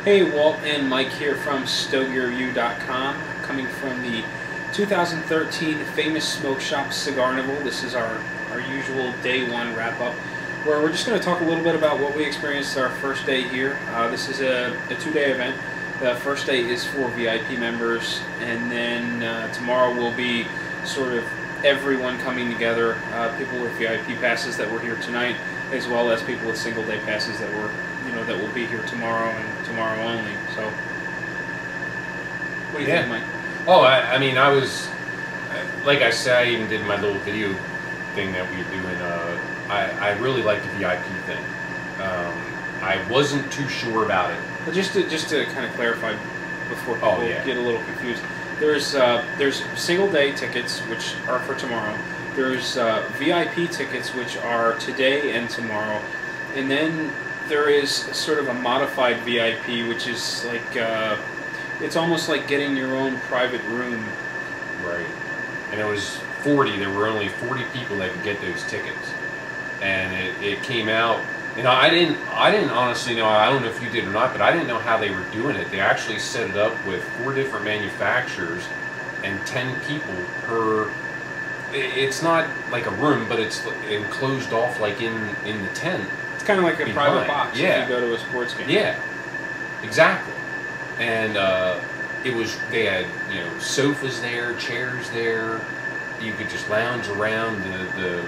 Hey, Walt and Mike here from StogieReview.com, coming from the 2013 famous smoke shop Cigarnival. This is our usual day one wrap-up, where we're just going to talk a little bit about what we experienced our first day here. This is a two-day event. The first day is for VIP members, and then tomorrow will be sort of everyone coming together, people with VIP passes that were here tonight, as well as people with single-day passes that were, that will be here tomorrow and tomorrow only. So, what do you think, Mike? Oh, I mean, I was, like I said, I even did my little video thing that we were doing. I really liked the VIP thing. I wasn't too sure about it. Well, just to kind of clarify before people get a little confused, there's single-day tickets, which are for tomorrow. There's VIP tickets, which are today and tomorrow, and then there is sort of a modified VIP, which is like it's almost like getting your own private room. Right. And it was 40. There were only 40 people that could get those tickets, and it came out. I didn't honestly know. I don't know if you did or not, but I didn't know how they were doing it. They actually set it up with 4 different manufacturers and 10 people per. It's not like a room, but it's enclosed off like in the tent. It's kind of like a private box if you go to a sports game. Yeah, exactly. And they had sofas there, chairs there. You could just lounge around. The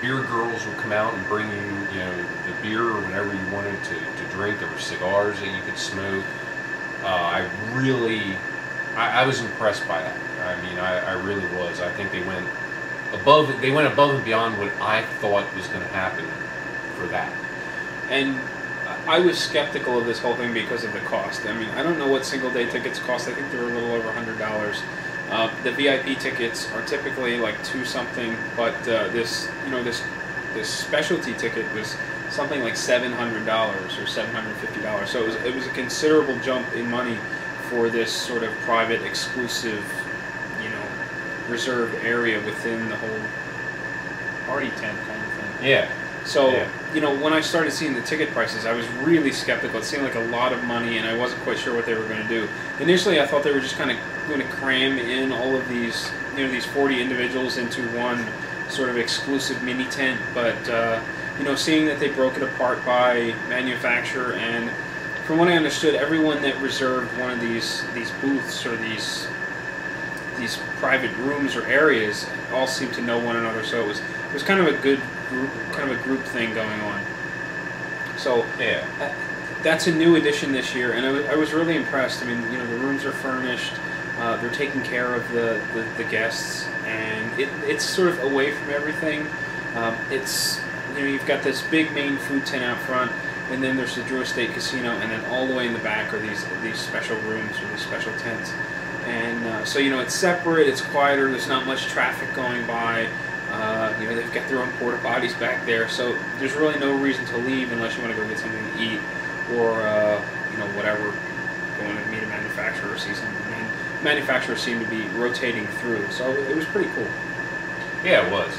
beer girls would come out and bring you the beer or whatever you wanted to drink. There were cigars that you could smoke. I was impressed by that. I mean, I really was. I think they went above and beyond what I thought was going to happen for that. And I was skeptical of this whole thing because of the cost. I mean, I don't know what single-day tickets cost. I think they're a little over $100. The VIP tickets are typically like $2-something, but this specialty ticket was something like $700 or $750. So it was a considerable jump in money for this sort of private, exclusive, reserved area within the whole party tent kind of thing. Yeah. So, when I started seeing the ticket prices, I was really skeptical. It seemed like a lot of money, and I wasn't quite sure what they were going to do. Initially, I thought they were just kind of going to cram in all of these, these 40 individuals into one sort of exclusive mini tent. But, seeing that they broke it apart by manufacturer, and from what I understood, everyone that reserved one of these booths or these private rooms or areas all seemed to know one another. So it was kind of a good group, kind of a group thing going on. So that's a new addition this year, and I was really impressed. I mean, the rooms are furnished, they're taking care of the guests, and it's sort of away from everything. It's you've got this big main food tent out front, and then there's the Drew Estate Casino, and then all the way in the back are these special rooms or these special tents. And so it's separate, it's quieter, there's not much traffic going by. They've got their own porta potties back there, so there's really no reason to leave unless you want to go get something to eat or whatever, going to meet a manufacturer or see something. And manufacturers seem to be rotating through, so it was pretty cool. Yeah, it was.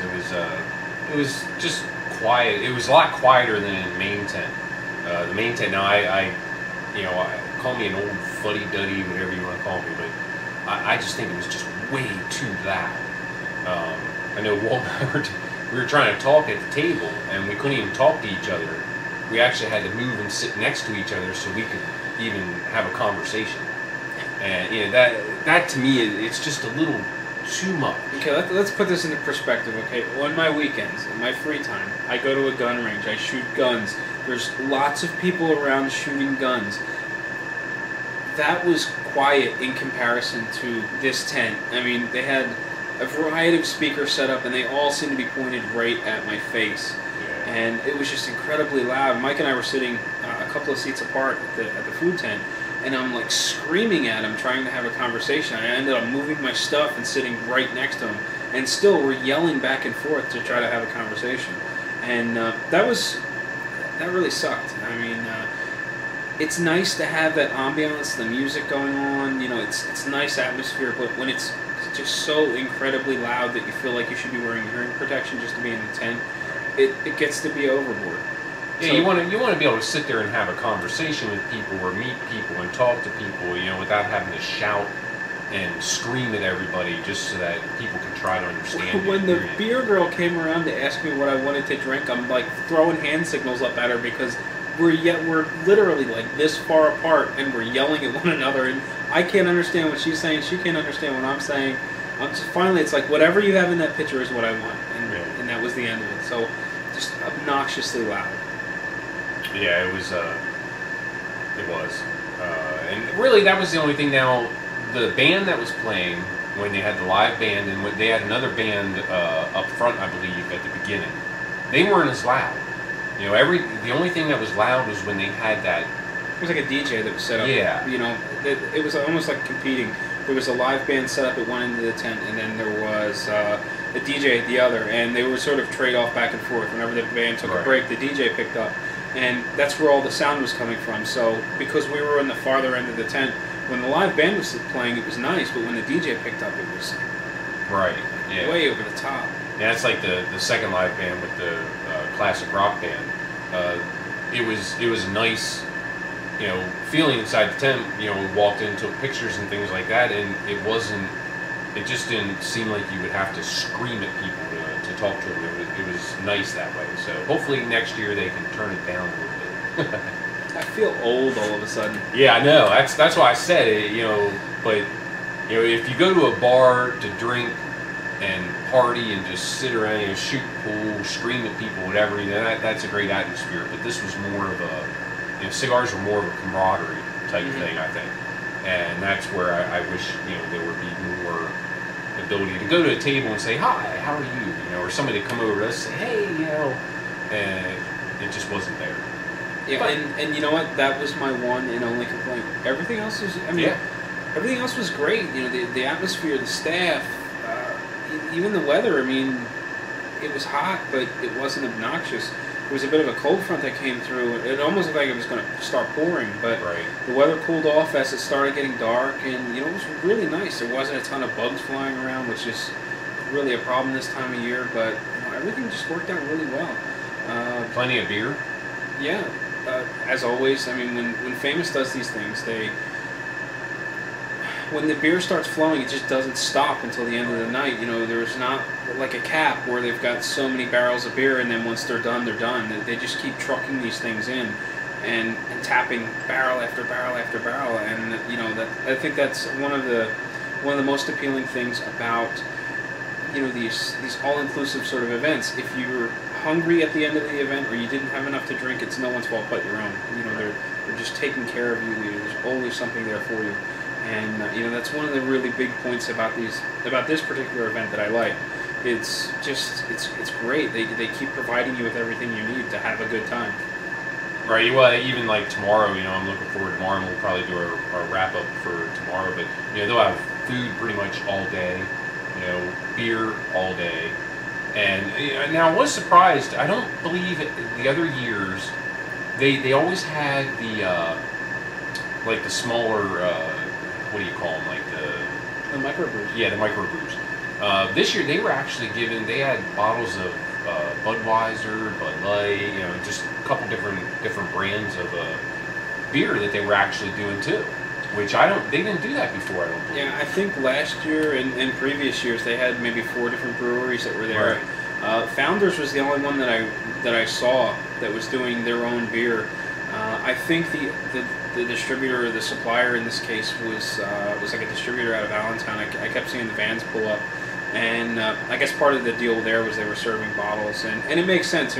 It was just quiet. It was a lot quieter than in the main tent. The main tent. Now I call me an old fuddy-duddy, whatever you want to call me, but I just think it was just way too loud. I know Walt and I we were trying to talk at the table, and we couldn't even talk to each other. We actually had to move and sit next to each other so we could even have a conversation. And that to me, it's just a little too much. Okay, let's put this into perspective. Okay, on my weekends, in my free time, I go to a gun range. I shoot guns. There's lots of people around shooting guns. That was quiet in comparison to this tent. I mean, they had a variety of speakers set up, and they all seemed to be pointed right at my face. Yeah. And it was just incredibly loud. Mike and I were sitting a couple of seats apart at the food tent, and I'm like screaming at him, trying to have a conversation. I ended up moving my stuff and sitting right next to him, and still we're yelling back and forth to try to have a conversation. And that really sucked. I mean, it's nice to have that ambiance, the music going on. It's nice atmosphere, but when it's just so incredibly loud that you feel like you should be wearing hearing protection just to be in the tent, it gets to be overboard. Yeah, So, you want to be able to sit there and have a conversation with people or meet people and talk to people, without having to shout and scream at everybody just so that people can try to understand you when and the hear you. beer girl came around to ask me what I wanted to drink, I'm like throwing hand signals up at her because we're literally like this far apart and we're yelling at one another, and I can't understand what she's saying. She can't understand what I'm saying. I'm just finally, it's like whatever you have in that picture is what I want, and that was the end of it. So just obnoxiously loud. Yeah, it was. And really, that was the only thing. Now, the band that was playing when they had the live band, and when they had another band up front, I believe, at the beginning, they weren't as loud. The only thing that was loud was when they had that. It was like a DJ that was set up. Yeah. It was almost like competing. There was a live band set up at one end of the tent, and then there was a DJ at the other, and they would sort of trade off back and forth. Whenever the band took a break, the DJ picked up, and that's where all the sound was coming from. So because we were on the farther end of the tent, when the live band was playing, it was nice, but when the DJ picked up, it was way over the top. Yeah, it's like the second live band with the classic rock band. It was a nice, feeling inside the tent. We walked in, took pictures and things like that, and it just didn't seem like you would have to scream at people to talk to them. It was nice that way. So hopefully next year they can turn it down a little bit. I feel old all of a sudden. Yeah, I know. That's why I said it. But if you go to a bar to drink and party and just sit around, shoot pool, scream at people, whatever, that's a great atmosphere. But this was more of a, cigars are more of a camaraderie type thing, I think. And that's where I wish, there would be more ability to go to a table and say, hi, how are you? Or somebody to come over to us and say, hey, and it just wasn't there. Yeah, and you know what? That was my one and only complaint. Everything else was, everything else was great. The atmosphere, the staff, even the weather. It was hot, but it wasn't obnoxious. There was a bit of a cold front that came through. It almost looked like it was going to start pouring, but the weather cooled off as it started getting dark, and it was really nice. There wasn't a ton of bugs flying around, which is really a problem this time of year, but everything just worked out really well. Plenty of beer? Yeah. As always, when Famous does these things, when the beer starts flowing, it just doesn't stop until the end of the night. There's not like a cap where they've got so many barrels of beer, and then once they're done, they're done. They just keep trucking these things in, and tapping barrel after barrel after barrel, and I think that's one of the most appealing things about these all-inclusive sort of events. If you're hungry at the end of the event, or you didn't have enough to drink, it's no one's fault but your own. They're just taking care of you. There's always something there for you, and that's one of the really big points about this particular event that I like. It's great. They keep providing you with everything you need to have a good time. Right. Well, even like tomorrow, I'm looking forward to tomorrow, and we'll probably do our wrap up for tomorrow. But they'll have food pretty much all day. Beer all day. And now I was surprised. I don't believe the other years they always had the like the smaller what do you call them, like the microbrews. Yeah, the microbrews. This year they were actually they had bottles of Budweiser, Bud Light, just a couple different brands of beer that they were actually doing too. Which they didn't do that before, I don't believe. Yeah, I think last year and previous years they had maybe 4 different breweries that were there. Right. Founders was the only one that I saw that was doing their own beer. I think the distributor or the supplier in this case was like a distributor out of Allentown. I kept seeing the vans pull up, and I guess part of the deal there was they were serving bottles, and it makes sense.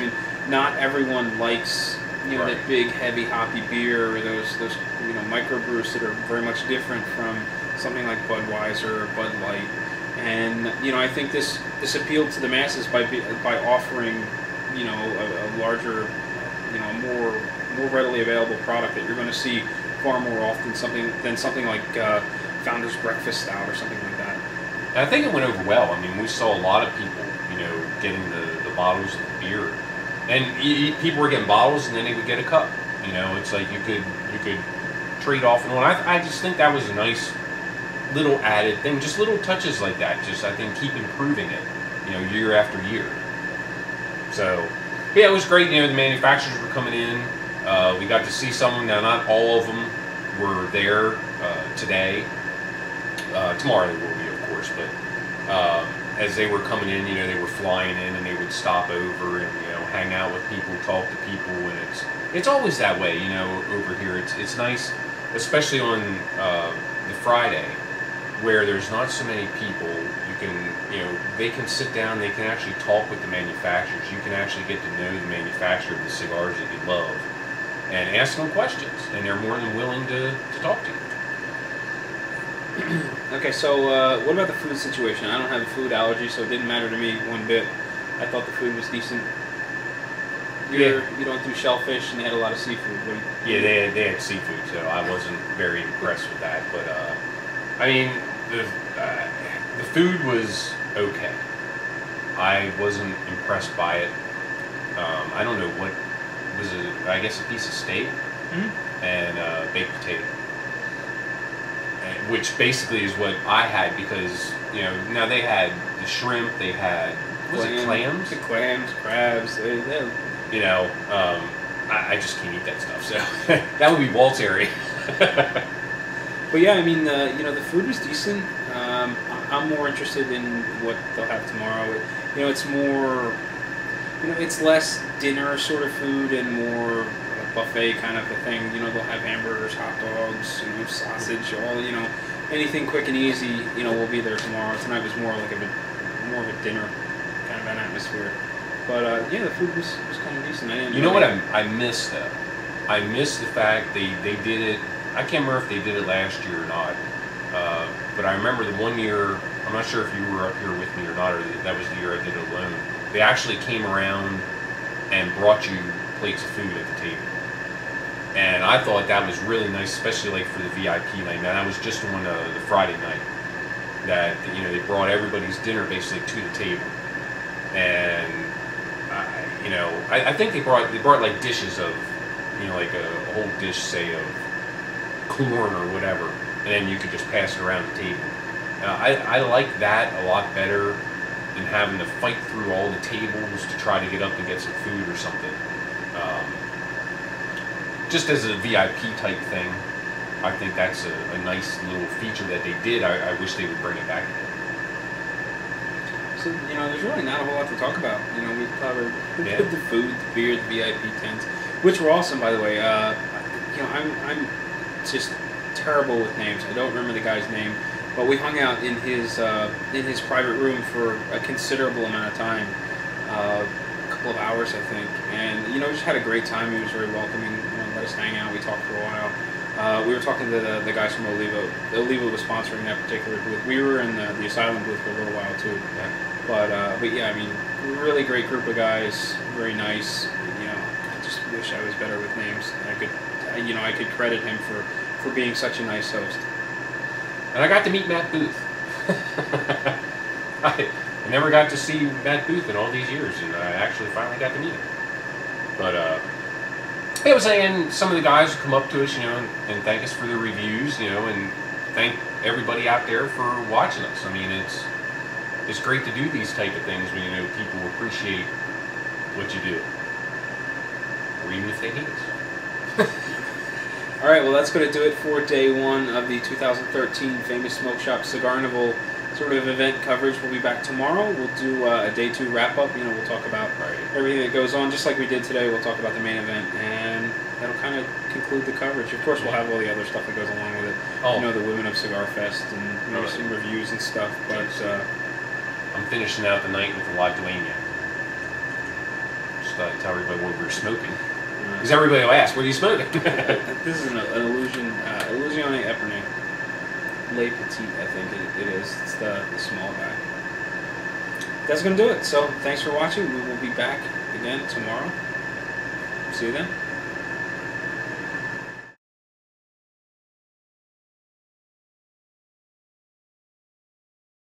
Not everyone likes that big heavy hoppy beer, or those microbrews that are very much different from something like Budweiser or Bud Light. And I think this appealed to the masses by offering a larger, more readily available product that you're going to see far more often than something like Founder's Breakfast Stout or something like that. And I think it went over well. We saw a lot of people getting the bottles of the beer, and people were getting bottles and then they would get a cup. It's like you could trade off and on. I just think that was a nice little added thing, just little touches like that. Just I think keep improving it, year after year. So, yeah, it was great. You know, the manufacturers were coming in. We got to see some of them. Now, not all of them were there today. Tomorrow they will be, of course. But as they were coming in, you know, they were flying in, and they would stop over and, you know, hang out with people, talk to people, and it's always that way, you know, over here. It's nice, especially on the Friday, where there's not so many people. You can, you know, they can sit down, they can actually talk with the manufacturers. You can actually get to know the manufacturer of the cigars that you love and ask them questions, and they're more than willing to talk to you. Okay, so what about the food situation? I don't have a food allergy, so it didn't matter to me one bit. I thought the food was decent. You don't do shellfish, and they had a lot of seafood. Yeah, they had seafood, so I wasn't very impressed with that. But I mean, the food was okay. I wasn't impressed by it. I don't know what was it. I guess a piece of steak and baked potato, which basically is what I had, because, you know, now they had the shrimp, they had clams? The clams, crabs. You know, I just can't eat that stuff. So that would be Walt's area. But yeah, I mean, you know, the food was decent. I'm more interested in what they'll have tomorrow. You know, it's more, you know, it's less dinner sort of food and more buffet kind of a thing. You know, they'll have hamburgers, hot dogs, you know, sausage, all, you know, anything quick and easy, you know, will be there tomorrow. Tonight was more like more of a dinner kind of an atmosphere. But yeah, the food was kind of decent. You know what I miss though? I miss the fact they did it. I can't remember if they did it last year or not. But I remember the one year. I'm not sure if you were up here with me or not, or that was the year I did it alone. They actually came around and brought you plates of food at the table. And I thought that was really nice, especially like for the VIP night. Now that was just on the Friday night that, you know, they brought everybody's dinner basically to the table, and you know, I think they brought like dishes of, you know, like a whole dish, say, of corn or whatever, and then you could just pass it around the table. I like that a lot better than having to fight through all the tables to try to get up and get some food or something. Just as a VIP type thing, I think that's a nice little feature that they did. I wish they would bring it back again. So, you know, there's really not a whole lot to talk about. You know, we covered the food, the beer, the VIP tents, which were awesome, by the way. You know, I'm just terrible with names. I don't remember the guy's name, but we hung out in his private room for a considerable amount of time, a couple of hours, I think, and, you know, just had a great time. He was very welcoming. You know, let us hang out. We talked for a while. We were talking to the guys from Olivo. Olivo was sponsoring that particular booth. We were in the Asylum booth for a little while too. Yeah. But yeah, I mean, really great group of guys. Very nice. You know, I just wish I was better with names. I could credit him for being such a nice host. And I got to meet Matt Booth. I never got to see Matt Booth in all these years, and I actually finally got to meet him. But it was saying some of the guys would come up to us, you know, and thank us for the reviews, you know, and thank everybody out there for watching us. I mean, it's great to do these type of things when, you know, people appreciate what you do, or even if they hate us. All right, well, that's going to do it for day one of the 2013 Famous Smoke Shop Cigarnival sort of event coverage. We'll be back tomorrow. We'll do a day two wrap up. You know, we'll talk about everything that goes on, just like we did today. We'll talk about the main event, and that'll kind of conclude the coverage. Of course, we'll have all the other stuff that goes along with it. Oh. You know, the Women of Cigar Fest and maybe some reviews and stuff. But I'm finishing out the night with a La Dueña. Just thought I'd tell everybody what we were smoking. Because everybody will ask, what are you smoking? This is an Illusione Epernay. Le Petit, I think it is. It's the small guy. That's going to do it. So, thanks for watching. We will be back again tomorrow. See you then.